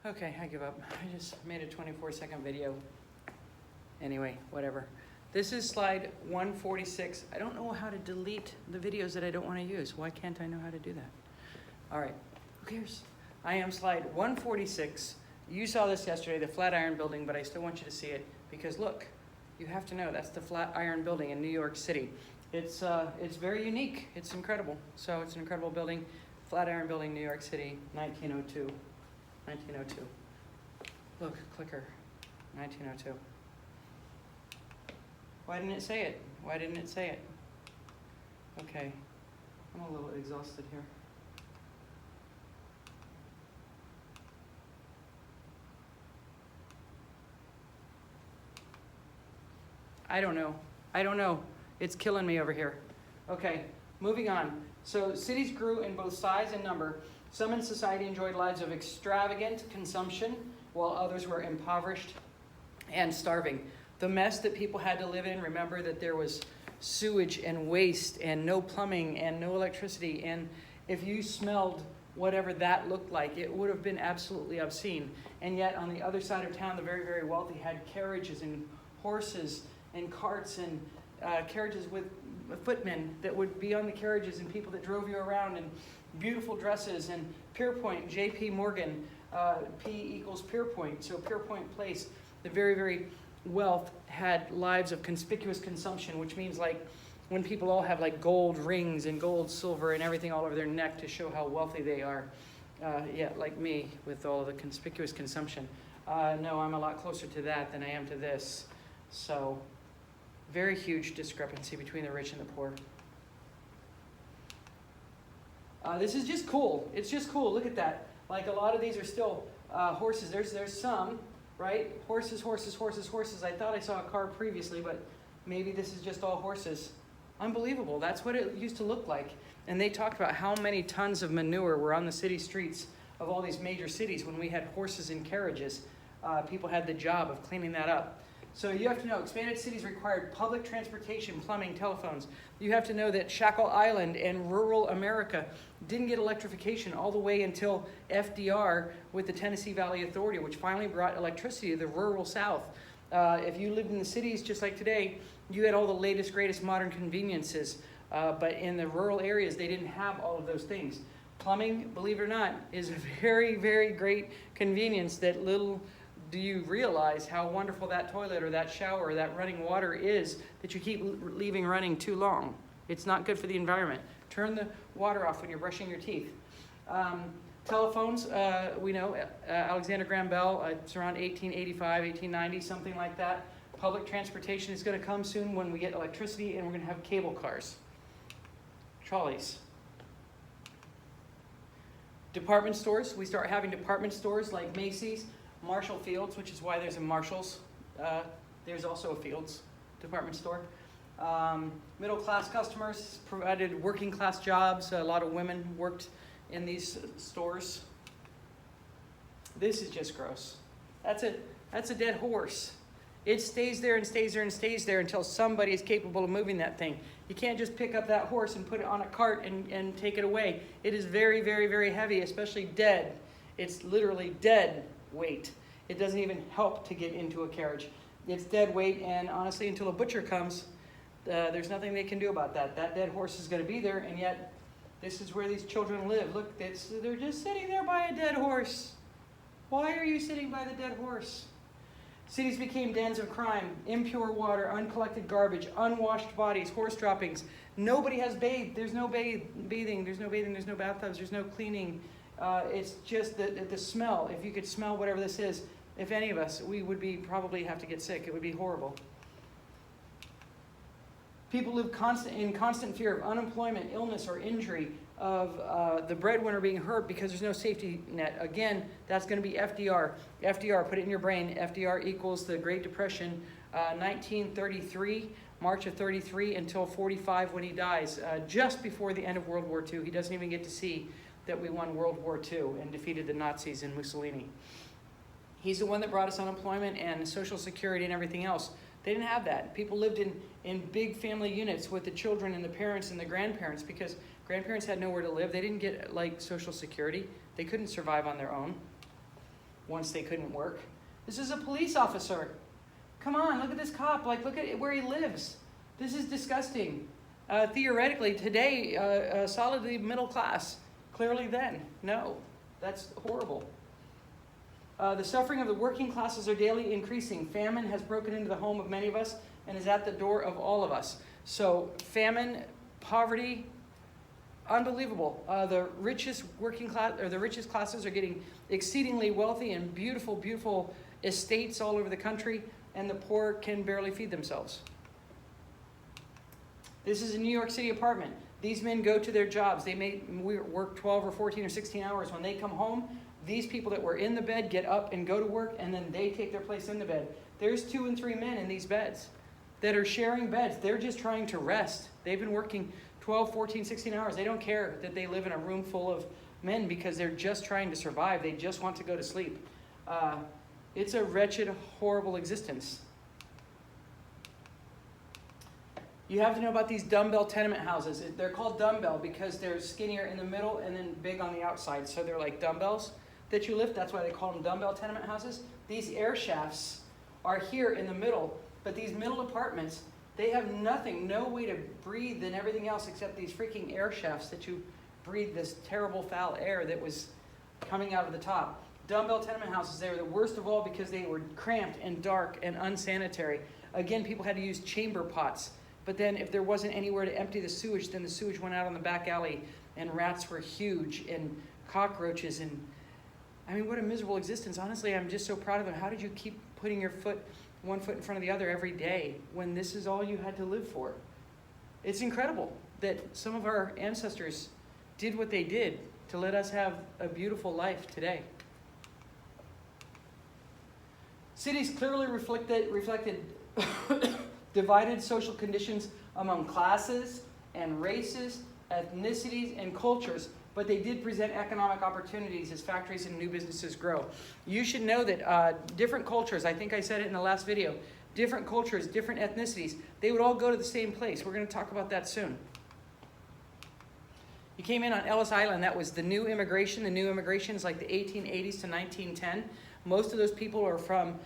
Okay, I give up. I just made a 24-second video. Anyway, whatever. This is slide 146. I don't know how to delete the videos that I don't want to use. Why can't I know how to do that? All right, who cares? I am slide 146. You saw this yesterday, the Flatiron Building, but I still want you to see it because look, you have to know that's the Flatiron Building in New York City. It's very unique. It's incredible. So it's an incredible building. Flatiron Building, New York City, 1902. 1902. Look, clicker, 1902. Why didn't it say it? Why didn't it say it? Okay, I'm a little exhausted here. I don't know. It's killing me over here. Okay, moving on. So cities grew in both size and number. Some in society enjoyed lives of extravagant consumption, while others were impoverished and starving. The mess that people had to live in, remember that there was sewage and waste and no plumbing and no electricity. And if you smelled whatever that looked like, it would have been absolutely obscene. And yet on the other side of town, the very, very wealthy had carriages and horses and carts and carriages with footmen that would be on the carriages and people that drove you around and beautiful dresses and Pierpoint, J.P. Morgan, P equals Pierpoint, so Pierpoint Place, the very, very wealth had lives of conspicuous consumption, which means like when people all have like gold rings and gold, silver and everything all over their neck to show how wealthy they are. Yeah, like me with all the conspicuous consumption. No, I'm a lot closer to that than I am to this. So very huge discrepancy between the rich and the poor. This is just cool. It's just cool. Look at that. Like a lot of these are still horses. There's some, right? Horses, horses, horses, horses. I thought I saw a car previously, but maybe this is just all horses. Unbelievable. That's what it used to look like. And they talked about how many tons of manure were on the city streets of all these major cities when we had horses and carriages. People had the job of cleaning that up. So you have to know, expanded cities required public transportation, plumbing, telephones. You have to know that Shackle Island and rural America didn't get electrification all the way until FDR with the Tennessee Valley Authority, which finally brought electricity to the rural South. If you lived in the cities just like today, you had all the latest, greatest modern conveniences. But in the rural areas, they didn't have all of those things. Plumbing, believe it or not, is a very, very great convenience that little do you realize how wonderful that toilet or that shower or that running water is that you keep leaving running too long. It's not good for the environment. Turn the water off when you're brushing your teeth. Telephones, we know, Alexander Graham Bell, it's around 1885, 1890, something like that. Public transportation is going to come soon when we get electricity and we're going to have cable cars. Trolleys. Department stores, we start having department stores like Macy's, Marshall Fields, which is why there's a Marshall's. There's also a Fields department store. Middle class customers provided working class jobs. A lot of women worked in these stores. This is just gross. That's a dead horse. It stays there and stays there and stays there until somebody is capable of moving that thing. You can't just pick up that horse and put it on a cart and take it away. It is very, very, very heavy, especially dead. It's literally dead weight. It doesn't even help to get into a carriage. It's dead weight, and honestly, until a butcher comes, there's nothing they can do about that. That dead horse is going to be there, and yet this is where these children live. Look, they're just sitting there by a dead horse. Why are you sitting by the dead horse? Cities became dens of crime, impure water, uncollected garbage, unwashed bodies, horse droppings. Nobody has bathed. There's no bathing. There's no bathing. There's no bathtubs. There's no cleaning. It's just the smell. If you could smell whatever this is, if any of us, we would probably have to get sick. It would be horrible. People live in constant fear of unemployment, illness, or injury, of the breadwinner being hurt because there's no safety net. Again, that's going to be FDR. FDR, put it in your brain. FDR equals the Great Depression, 1933, March of 33 until 45 when he dies, just before the end of World War II. He doesn't even get to see that we won World War II and defeated the Nazis and Mussolini. He's the one that brought us unemployment and Social Security and everything else. They didn't have that. People lived in big family units with the children and the parents and the grandparents because grandparents had nowhere to live. They didn't get like Social Security. They couldn't survive on their own. once they couldn't work. This is a police officer. Come on, look at this cop. Like, look at where he lives. This is disgusting. Theoretically, today, solidly middle class. Clearly then, no. That's horrible. The suffering of the working classes are daily increasing. Famine has broken into the home of many of us and is at the door of all of us. So famine, poverty, unbelievable. The richest working class, or the richest classes, are getting exceedingly wealthy and beautiful, beautiful estates all over the country, and the poor can barely feed themselves. This is a New York City apartment. These men go to their jobs. They may work 12 or 14 or 16 hours. When they come home, these people that were in the bed get up and go to work, and then they take their place in the bed. There's 2 and 3 men in these beds that are sharing beds. They're just trying to rest. They've been working 12, 14, 16 hours. They don't care that they live in a room full of men because they're just trying to survive. They just want to go to sleep. It's a wretched, horrible existence. You have to know about these dumbbell tenement houses. They're called dumbbell because they're skinnier in the middle and then big on the outside. So they're like dumbbells that you lift. That's why they call them dumbbell tenement houses. These air shafts are here in the middle, but these middle apartments, they have nothing, no way to breathe and everything else except these freaking air shafts that you breathe this terrible foul air that was coming out of the top. Dumbbell tenement houses, they were the worst of all because they were cramped and dark and unsanitary. Again, people had to use chamber pots. But then if there wasn't anywhere to empty the sewage, then the sewage went out on the back alley, and rats were huge, and cockroaches, and I mean, what a miserable existence. Honestly, I'm just so proud of them. How did you keep putting your one foot in front of the other every day when this is all you had to live for? It's incredible that some of our ancestors did what they did to let us have a beautiful life today. Cities clearly reflected divided social conditions among classes and races, ethnicities, and cultures, but they did present economic opportunities as factories and new businesses grow. You should know that different cultures, I think I said it in the last video, different cultures, different ethnicities, they would all go to the same place. We're going to talk about that soon. You came in on Ellis Island. That was the new immigration. The new immigration is like the 1880s to 1910. Most of those people are from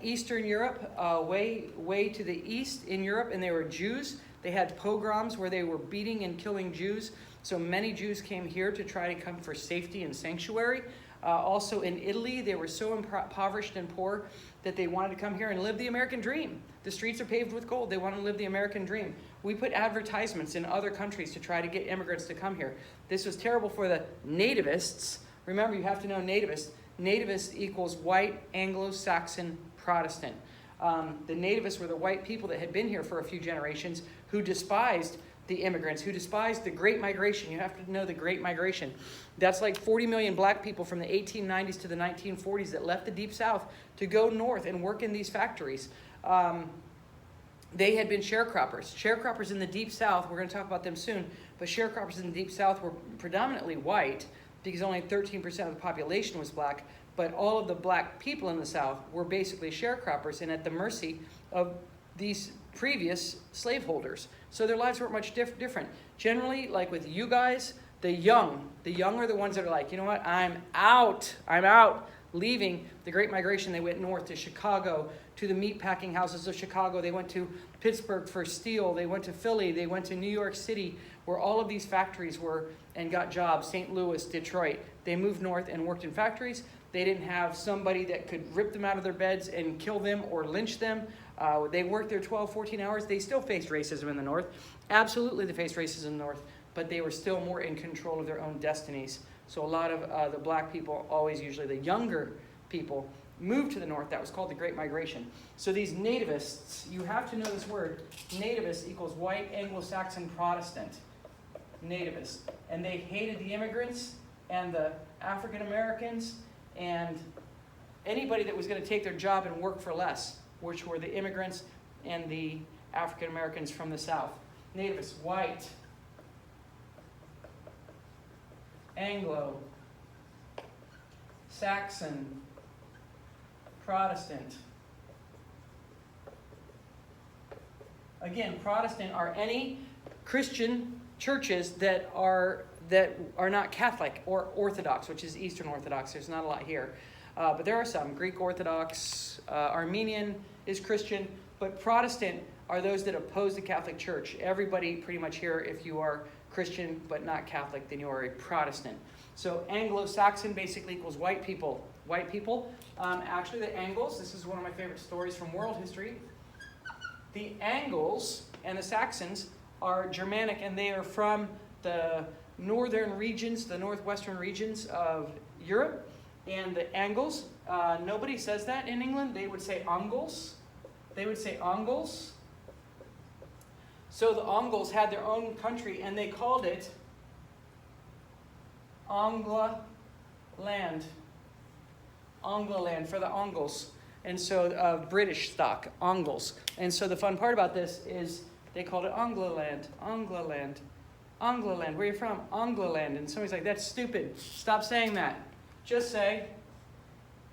Eastern Europe, way to the east in Europe, and they were Jews. They had pogroms where they were beating and killing Jews. So many Jews came here to try to come for safety and sanctuary. Also in Italy, they were so impoverished and poor that they wanted to come here and live the American dream. The streets are paved with gold. They want to live the American dream. We put advertisements in other countries to try to get immigrants to come here. This was terrible for the nativists. Remember, you have to know nativists. Nativist equals white, Anglo-Saxon, Protestant. The nativists were the white people that had been here for a few generations who despised the immigrants, who despised the Great Migration. You have to know the Great Migration. That's like 40 million black people from the 1890s to the 1940s that left the Deep South to go north and work in these factories. They had been sharecroppers. Sharecroppers in the Deep South, we're going to talk about them soon, but sharecroppers in the Deep South were predominantly white because only 13% of the population was black, but all of the black people in the South were basically sharecroppers and at the mercy of these previous slaveholders. So their lives weren't much different. Generally, like with you guys, the young are the ones that are like, you know what, I'm out, leaving the Great Migration. They went north to Chicago, to the meatpacking houses of Chicago. They went to Pittsburgh for steel. They went to Philly. They went to New York City, where all of these factories were, and got jobs, St. Louis, Detroit. They moved north and worked in factories. They didn't have somebody that could rip them out of their beds and kill them or lynch them. They worked their 12, 14 hours. They still faced racism in the North. Absolutely, they faced racism in the North, but they were still more in control of their own destinies. So a lot of the black people, always usually the younger people, moved to the North. That was called the Great Migration. So these nativists, you have to know this word. Nativist equals white, Anglo-Saxon, Protestant. Nativist. And they hated the immigrants and the African Americans and anybody that was going to take their job and work for less, which were the immigrants and the African Americans from the South. Nativists, white, Anglo, Saxon, Protestant. Again, Protestant are any Christian churches that are not Catholic or Orthodox, which is Eastern Orthodox. There's not a lot here. But there are some. Greek Orthodox, Armenian is Christian, but Protestant are those that oppose the Catholic Church. Everybody pretty much here, if you are Christian but not Catholic, then you are a Protestant. So Anglo-Saxon basically equals white people. White people. Actually, the Angles, this is one of my favorite stories from world history. The Angles and the Saxons are Germanic, and they are from the northern regions, the northwestern regions of Europe. And the Angles, nobody says that in England. They would say Angles. They would say Angles. So the Angles had their own country, and they called it Angla land. Angla land for the Angles. And so British stock, Angles. And so the fun part about this is they called it Angla land, Angla land, Angla land. Where are you from? Angla land. And somebody's like, that's stupid. Stop saying that. Just say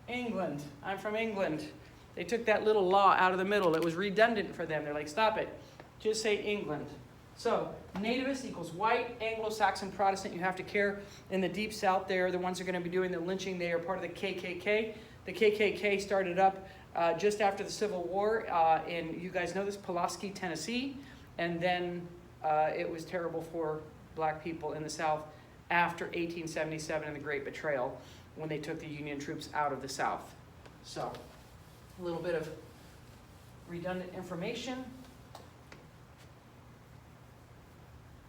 England. I'm from England. They took that little law out of the middle. It was redundant for them. They're like, stop it. Just say England. So nativist equals white, Anglo-Saxon, Protestant. You have to care. In the deep south, they're the ones who are going to be doing the lynching. They are part of the KKK. The KKK started up just after the Civil War in, you guys know this, Pulaski, Tennessee. And then it was terrible for black people in the South after 1877 and the Great Betrayal, when they took the Union troops out of the South. So a little bit of redundant information.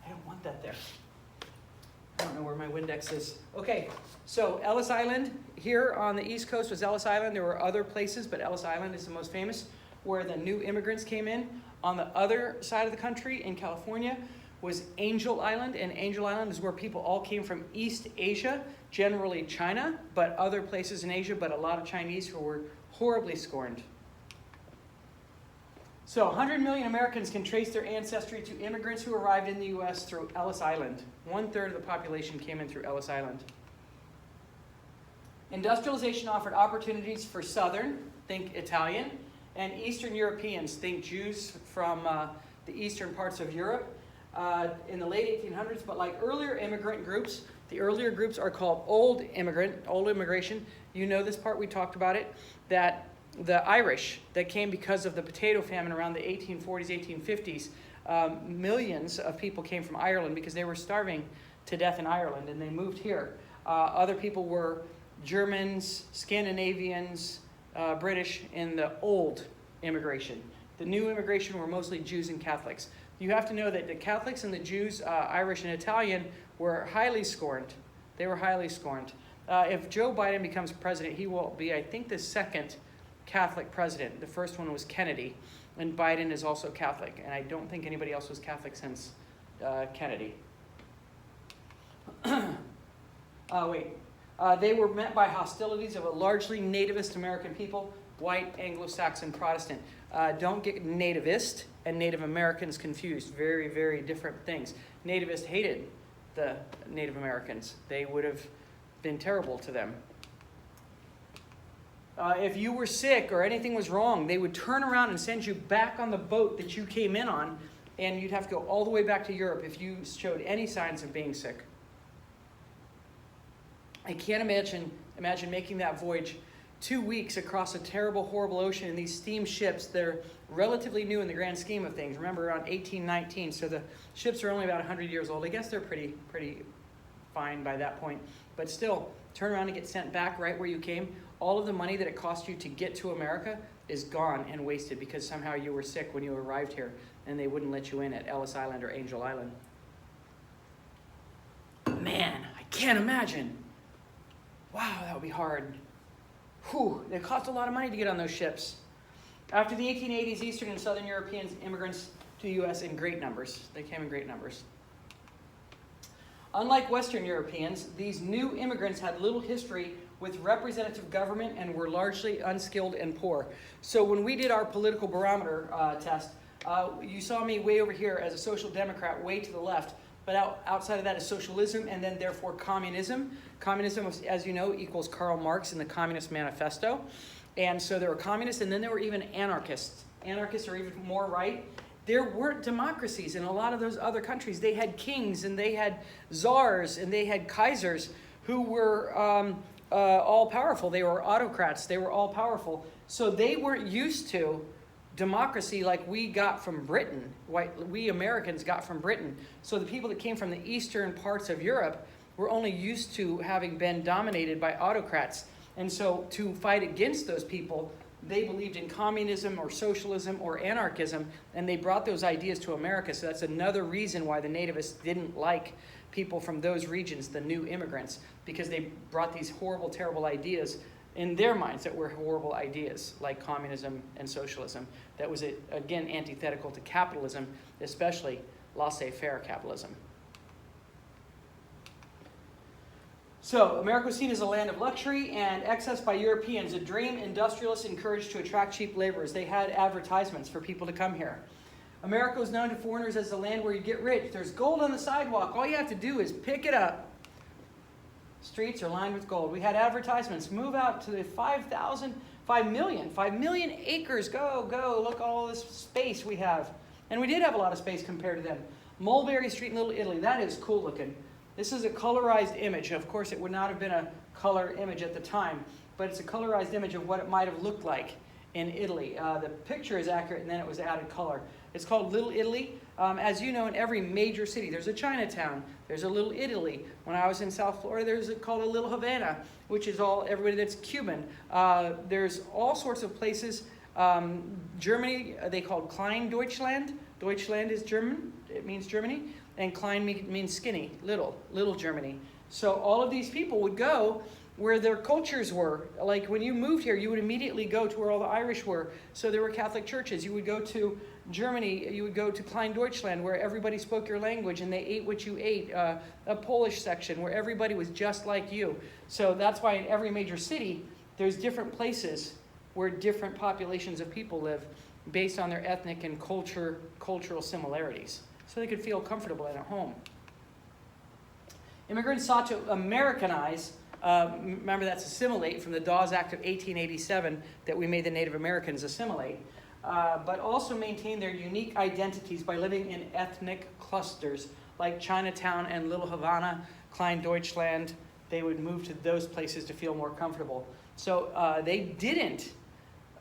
I don't want that there. I don't know where my Windex is. Okay, so Ellis Island, here on the East Coast was Ellis Island. There were other places, but Ellis Island is the most famous, where the new immigrants came in. On the other side of the country, in California, was Angel Island, and Angel Island is where people all came from East Asia, generally China, but other places in Asia, but a lot of Chinese who were horribly scorned. So 100 million Americans can trace their ancestry to immigrants who arrived in the U.S. through Ellis Island. 1/3 of the population came in through Ellis Island. Industrialization offered opportunities for Southern, think Italian, and Eastern Europeans, think Jews from the eastern parts of Europe, in the late 1800s. But like earlier immigrant groups, the earlier groups are called old immigration. You know this part, we talked about it, that the Irish that came because of the potato famine around the 1840s, 1850s, millions of people came from Ireland because they were starving to death in Ireland, and they moved here. Other people were Germans, Scandinavians, British in the old immigration. The new immigration were mostly Jews and Catholics. You have to know that the Catholics and the Jews, Irish and Italian, were highly scorned. They were highly scorned. If Joe Biden becomes president, he will be, I think, the second Catholic president. The first one was Kennedy, and Biden is also Catholic, and I don't think anybody else was Catholic since Kennedy. They were met by hostilities of a largely nativist American people, white, Anglo-Saxon, Protestant. Don't get nativist and Native Americans confused. Very, very different things. Nativists hated the Native Americans. They would have been terrible to them. If you were sick or anything was wrong, they would turn around and send you back on the boat that you came in on, and you'd have to go all the way back to Europe if you showed any signs of being sick. I can't imagine making that voyage 2 weeks across a terrible, horrible ocean in these steamships. They're relatively new in the grand scheme of things. Remember, around 1819, so the ships are only about 100 years old. I guess they're pretty fine by that point. But still, turn around and get sent back right where you came. All of the money that it cost you to get to America is gone and wasted because somehow you were sick when you arrived here and they wouldn't let you in at Ellis Island or Angel Island. Man, I can't imagine. Wow, that would be hard. Whew, it cost a lot of money to get on those ships. After the 1880s, Eastern and Southern Europeans, immigrants to the U.S. in great numbers. They came in great numbers. Unlike Western Europeans, these new immigrants had little history with representative government and were largely unskilled and poor. So when we did our political barometer test, you saw me way over here as a social democrat, way to the left. But outside of that is socialism and then therefore communism. Communism, as you know, equals Karl Marx in the Communist Manifesto. And so there were communists, and then there were even anarchists. Anarchists are even more right. There weren't democracies in a lot of those other countries. They had kings, and they had czars, and they had kaisers who were all powerful. They were autocrats. They were all powerful. So they weren't used to democracy like we got from Britain, we Americans got from Britain. So the people that came from the eastern parts of Europe were only used to having been dominated by autocrats. And so to fight against those people, they believed in communism or socialism or anarchism, and they brought those ideas to America. So that's another reason why the nativists didn't like people from those regions, the new immigrants, because they brought these horrible, terrible ideas in their minds that were horrible ideas, like communism and socialism. That was, again, antithetical to capitalism, especially laissez-faire capitalism. So, America was seen as a land of luxury and excess by Europeans, a dream industrialists encouraged to attract cheap laborers. They had advertisements for people to come here. America was known to foreigners as the land where you get rich. There's gold on the sidewalk. All you have to do is pick it up. Streets are lined with gold. We had advertisements. Move out to the 5 million acres. Go. Look at all this space we have. And we did have a lot of space compared to them. Mulberry Street in Little Italy. That is cool looking. This is a colorized image. Of course, it would not have been a color image at the time, but it's a colorized image of what it might have looked like in Italy. The picture is accurate, and then it was added color. It's called Little Italy. As you know, in every major city, there's a Chinatown. There's a Little Italy. When I was in South Florida, there's called a Little Havana, which is all everybody that's Cuban. There's all sorts of places. Germany, they called Klein Deutschland. Deutschland is German. It means Germany. And Klein means skinny, little Germany. So all of these people would go where their cultures were. Like when you moved here, you would immediately go to where all the Irish were. So there were Catholic churches. You would go to Germany, you would go to Klein Deutschland, where everybody spoke your language and they ate what you ate. A Polish section where everybody was just like you. So that's why in every major city, there's different places where different populations of people live based on their ethnic and cultural similarities, so they could feel comfortable and at home. Immigrants sought to Americanize. Remember, that's assimilate from the Dawes Act of 1887 that we made the Native Americans assimilate, but also maintain their unique identities by living in ethnic clusters like Chinatown and Little Havana, Klein Deutschland. They would move to those places to feel more comfortable. So they didn't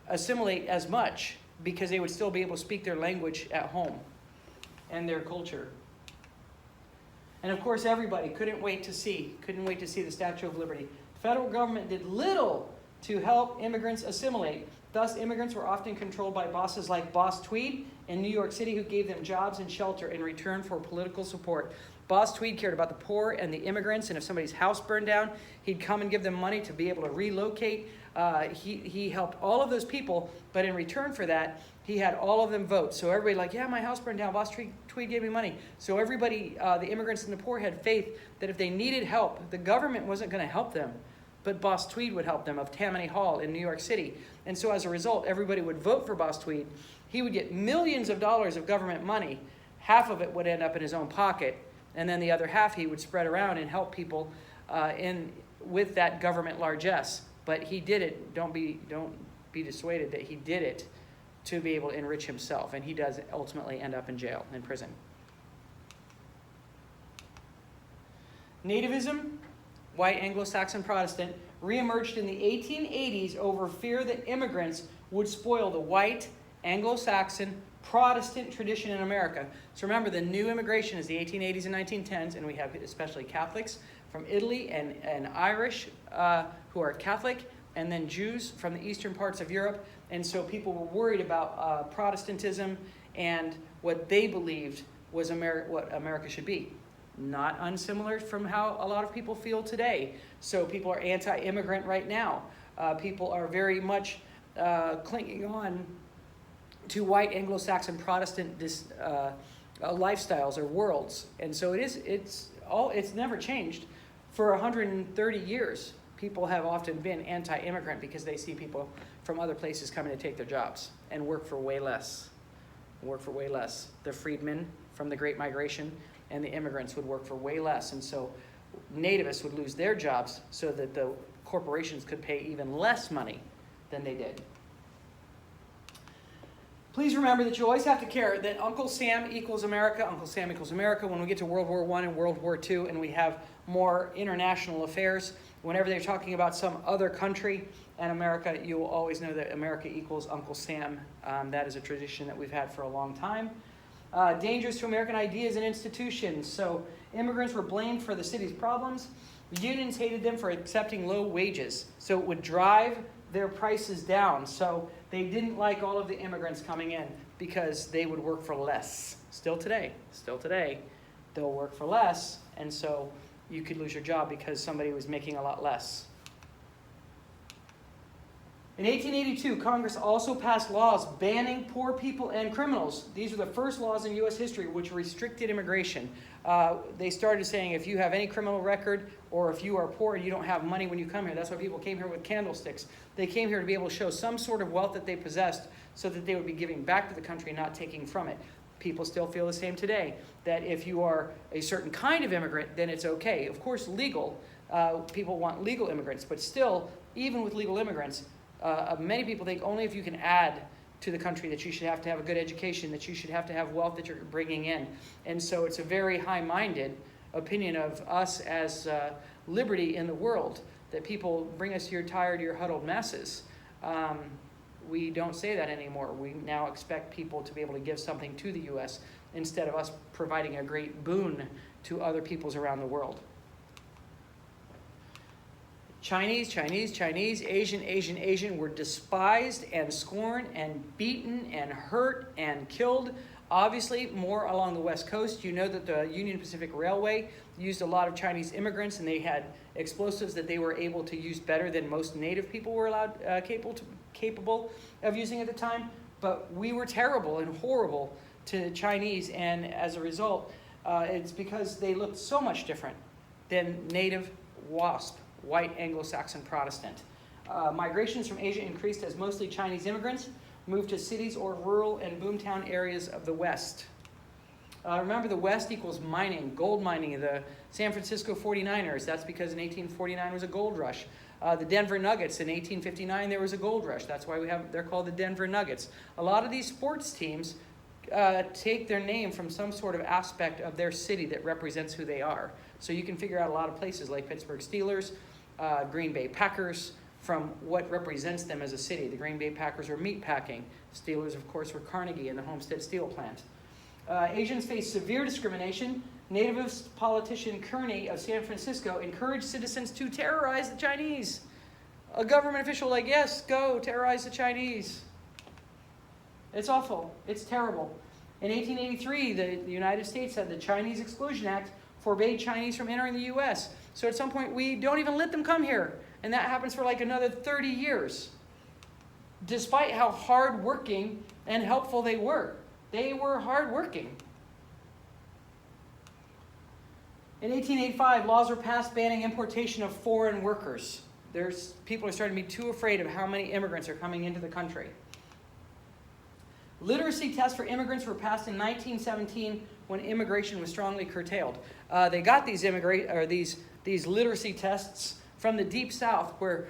assimilate as much because they would still be able to speak their language at home and their culture. And of course, everybody couldn't wait to see the Statue of Liberty. The federal government did little to help immigrants assimilate. Thus, immigrants were often controlled by bosses like Boss Tweed in New York City, who gave them jobs and shelter in return for political support. Boss Tweed cared about the poor and the immigrants, and if somebody's house burned down, he'd come and give them money to be able to relocate. He helped all of those people, but in return for that, he had all of them vote. So everybody like, yeah, my house burned down. Boss Tweed gave me money. So everybody, the immigrants and the poor, had faith that if they needed help, the government wasn't going to help them, but Boss Tweed would help them, of Tammany Hall in New York City. And so as a result, everybody would vote for Boss Tweed. He would get millions of dollars of government money. Half of it would end up in his own pocket, and then the other half he would spread around and help people with that government largesse. But he did it. Don't be dissuaded that he did it to be able to enrich himself, and he does ultimately end up in jail, in prison. Nativism, white Anglo-Saxon Protestant, reemerged in the 1880s over fear that immigrants would spoil the white Anglo-Saxon Protestant tradition in America. So remember, the new immigration is the 1880s and 1910s, and we have especially Catholics from Italy and Irish who are Catholic, and then Jews from the eastern parts of Europe. And so people were worried about Protestantism and what they believed was what America should be. Not unsimilar from how a lot of people feel today. So people are anti-immigrant right now. People are very much clinging on to white Anglo-Saxon Protestant lifestyles or worlds. And so it's never changed. For 130 years, people have often been anti-immigrant because they see people from other places coming to take their jobs and work for way less. The freedmen from the Great Migration and the immigrants would work for way less. And so nativists would lose their jobs so that the corporations could pay even less money than they did. Please remember that you always have to care that Uncle Sam equals America. Uncle Sam equals America. When we get to World War I and World War II and we have more international affairs, Whenever they're talking about some other country and America, you will always know that America equals Uncle Sam. That is a tradition that we've had for a long time. Dangers to American ideas and institutions. So immigrants were blamed for the city's problems. Unions hated them for accepting low wages. So it would drive their prices down. So they didn't like all of the immigrants coming in because they would work for less. Still today, they'll work for less. And so you could lose your job because somebody was making a lot less. In 1882, Congress also passed laws banning poor people and criminals. These are the first laws in U.S. history which restricted immigration. They started saying if you have any criminal record or if you are poor and you don't have money when you come here, that's why people came here with candlesticks. They came here to be able to show some sort of wealth that they possessed so that they would be giving back to the country, not taking from it. People still feel the same today, that if you are a certain kind of immigrant, then it's okay. Of course, legal. People want legal immigrants, but still, even with legal immigrants, many people think only if you can add to the country that you should have to have a good education, that you should have to have wealth that you're bringing in. And so it's a very high-minded opinion of us as liberty in the world, that people bring us your tired, your huddled masses. We don't say that anymore. We now expect people to be able to give something to the U.S. instead of us providing a great boon to other peoples around the world. Chinese, Asian were despised and scorned and beaten and hurt and killed. Obviously, more along the West Coast. You know that the Union Pacific Railway used a lot of Chinese immigrants, and they had explosives that they were able to use better than most native people were capable of using at the time. But we were terrible and horrible to Chinese, and as a result, it's because they looked so much different than native WASP, white Anglo-Saxon Protestant. Migrations from Asia increased as mostly Chinese immigrants moved to cities or rural and boomtown areas of the West. Remember, the West equals mining, gold mining. The San Francisco 49ers, that's because in 1849 was a gold rush. The Denver Nuggets, in 1859 there was a gold rush. That's why they're called the Denver Nuggets. A lot of these sports teams take their name from some sort of aspect of their city that represents who they are. So you can figure out a lot of places like Pittsburgh Steelers, Green Bay Packers, from what represents them as a city. The Green Bay Packers are meat packing. Steelers, of course, were Carnegie and the Homestead Steel Plant. Asians face severe discrimination. Nativist politician Kearney of San Francisco encouraged citizens to terrorize the Chinese. A government official like, yes, go terrorize the Chinese. It's awful. It's terrible. In 1883, the United States had the Chinese Exclusion Act, forbade Chinese from entering the U.S. So at some point, we don't even let them come here. And that happens for like another 30 years. Despite how hardworking and helpful they were. They were hardworking. In 1885, laws were passed banning importation of foreign workers. People are starting to be too afraid of how many immigrants are coming into the country. Literacy tests for immigrants were passed in 1917 when immigration was strongly curtailed. They got these literacy tests from the Deep South, where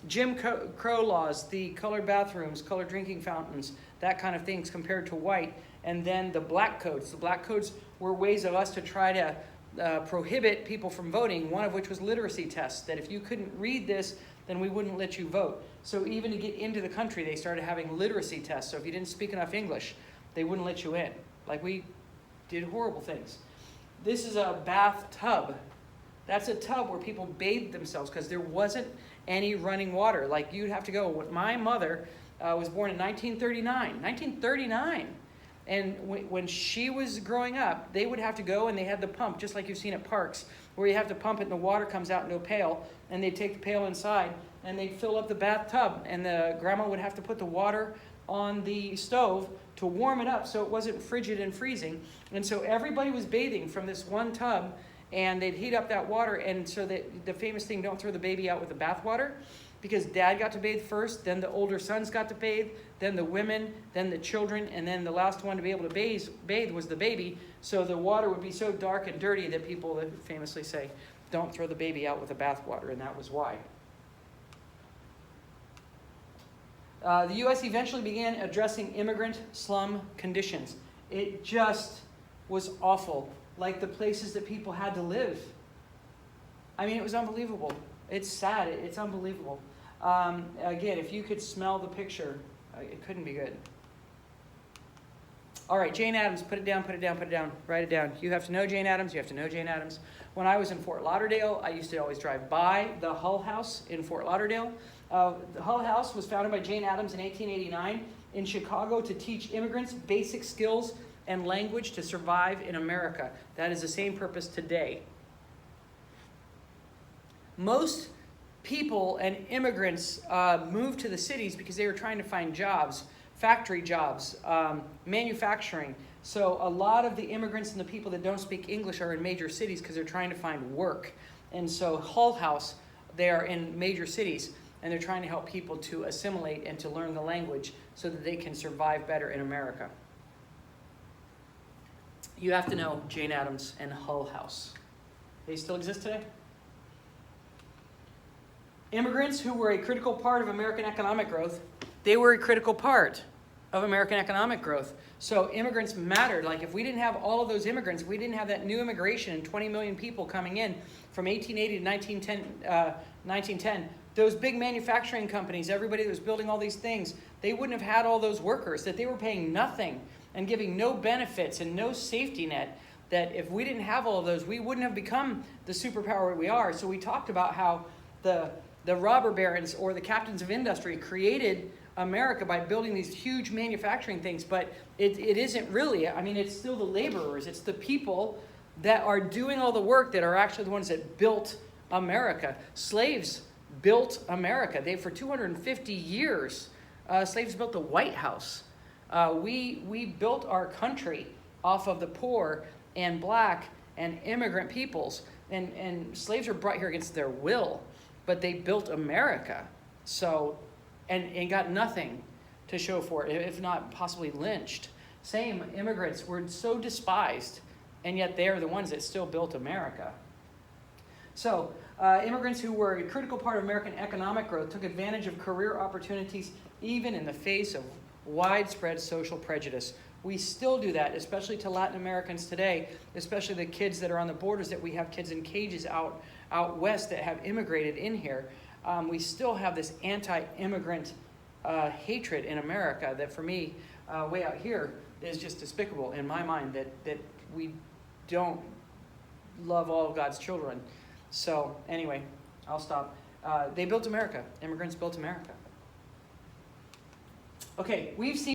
Jim Crow laws, the colored bathrooms, colored drinking fountains, that kind of things compared to white, and then the black codes. The black codes were ways of us to try to prohibit people from voting, one of which was literacy tests, that if you couldn't read this, then we wouldn't let you vote. So even to get into the country, they started having literacy tests. So if you didn't speak enough English, they wouldn't let you in. Like, we did horrible things. This is a bathtub. That's a tub where people bathed themselves because there wasn't any running water. Like, you'd have to go. My mother was born in 1939. And when she was growing up, they would have to go, and they had the pump, just like you've seen at parks, where you have to pump it and the water comes out into a pail, and they'd take the pail inside, and they'd fill up the bathtub, and the grandma would have to put the water on the stove to warm it up so it wasn't frigid and freezing. And so everybody was bathing from this one tub, and they'd heat up that water, and so the famous thing, don't throw the baby out with the bathwater, because dad got to bathe first, then the older sons got to bathe, then the women, then the children, and then the last one to be able to bathe was the baby. So the water would be so dark and dirty that people famously say, don't throw the baby out with the bathwater, and that was why. The U.S. eventually began addressing immigrant slum conditions. It just was awful, like the places that people had to live. I mean, it was unbelievable. It's sad. It's unbelievable. Again, if you could smell the picture, it couldn't be good. All right, Jane Addams, put it down, put it down, put it down, write it down. You have to know Jane Addams, you have to know Jane Addams. When I was in Fort Lauderdale, I used to always drive by the Hull House in Fort Lauderdale. The Hull House was founded by Jane Addams in 1889 in Chicago to teach immigrants basic skills and language to survive in America. That is the same purpose today. Most people and immigrants moved to the cities because they were trying to find jobs, factory jobs, manufacturing. So a lot of the immigrants and the people that don't speak English are in major cities because they're trying to find work. And so Hull House, they are in major cities, and they're trying to help people to assimilate and to learn the language so that they can survive better in America. You have to know Jane Addams and Hull House. They still exist today? Immigrants who were a critical part of American economic growth, they were a critical part of American economic growth. So immigrants mattered. Like if we didn't have all of those immigrants, if we didn't have that new immigration and 20 million people coming in from 1880 to 1910, those big manufacturing companies, everybody that was building all these things, they wouldn't have had all those workers, that they were paying nothing and giving no benefits and no safety net, that if we didn't have all of those, we wouldn't have become the superpower we are. So we talked about how the robber barons or the captains of industry created America by building these huge manufacturing things, but it isn't really. I mean, it's still the laborers. It's the people that are doing all the work that are actually the ones that built America. Slaves built America. For 250 years, slaves built the White House. We built our country off of the poor and black and immigrant peoples. And slaves were brought here against their will, but they built America. So, and got nothing to show for it, if not possibly lynched. Same, immigrants were so despised, and yet they are the ones that still built America. So, immigrants who were a critical part of American economic growth took advantage of career opportunities even in the face of widespread social prejudice. We still do that, especially to Latin Americans today, especially the kids that are on the borders, that we have kids in cages out west that have immigrated in here. We still have this anti-immigrant hatred in America that for me, way out here, is just despicable in my mind, that we don't love all of God's children. So anyway, I'll stop. They built America. Immigrants built America. Okay, we've seen